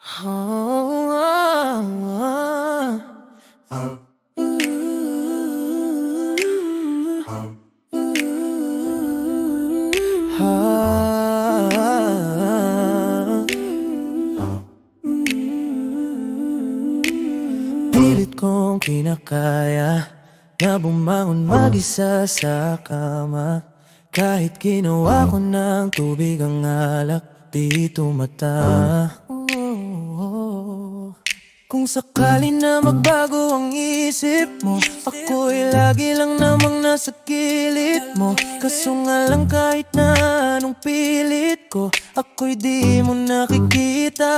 Pilit kong kinakaya na bumangon mag-isa sa kama. Kahit ginawa ko ng tubig ang alak, di tumata. Kung sakali na magbago ang isip mo, ako'y lagi lang namang nasa gilid mo. Kaso nga lang kahit na anong pilit ko, ako'y di mo nakikita.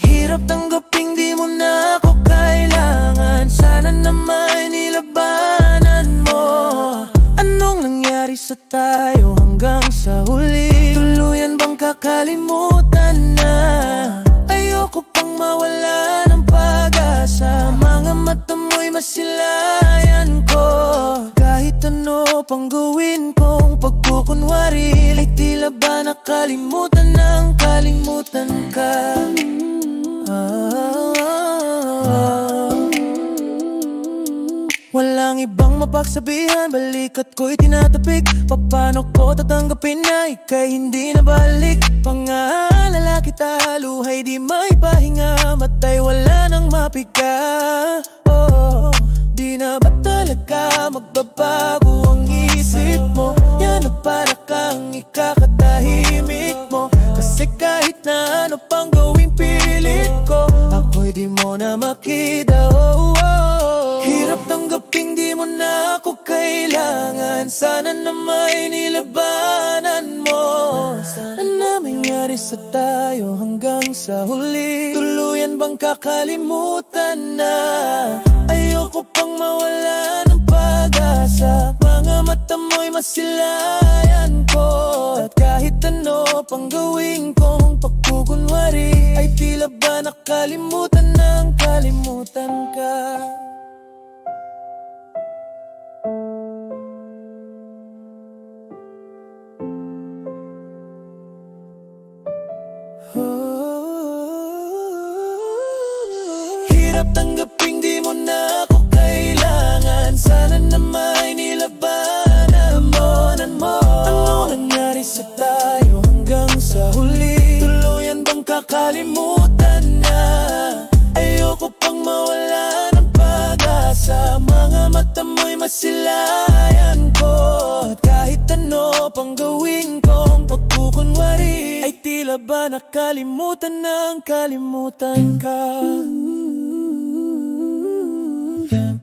Hirap tanggaping di mo na ako kailangan. Sana na may nilabanan mo. Anong nangyari sa tayo hanggang sa huli? Tuluyan bang kakalimutan na? Ayoko pang mawala ng pag-asa. Mga mata mo'y masilayan ko. Kahit ano pang gawin kong pagkukunwari, ay tila ba nakalimutan ng kalimutan ka? Walang ibang mapagsabihan, balikat ko'y tinatapik. Paano ko tatanggapin na ika'y hindi na balik? Pangaalala kita, luhay di may pahinga. Matay wala nang mapiga. Di na ba talaga magbabago ang isip mo? Yan na para kang ikakatahimik mo. Kasi kahit na ano pang gawing pilit ko, ako'y di mo na makita. Hirap tanggaping di mo na ako kailangan. Sana na may nilabanan mo. Sana na mangyari sa tayo hanggang sa huli. Tuluyan bang kakalimutan na? Ayoko pang mawala ng pag-asa. Mga mata mo'y masilayan ko. At kahit ano pang gawin kong pagkukunwari, ay tila ba nakalimutan ng kalimutan ka? Hirap tanggaping di mo na ako kailangan. Sana na may nilabanan mo. Ano nangyari sa tayo hanggang sa huli? Tuluyan bang kakalimutan na? Ayoko pang mawala ng pag-asa. Mga mata mo'y masilayan ko. At kahit ano pang gawin kong pagkukunwari, ay tila ba nakalimutan ng kalimutan ka? Yeah.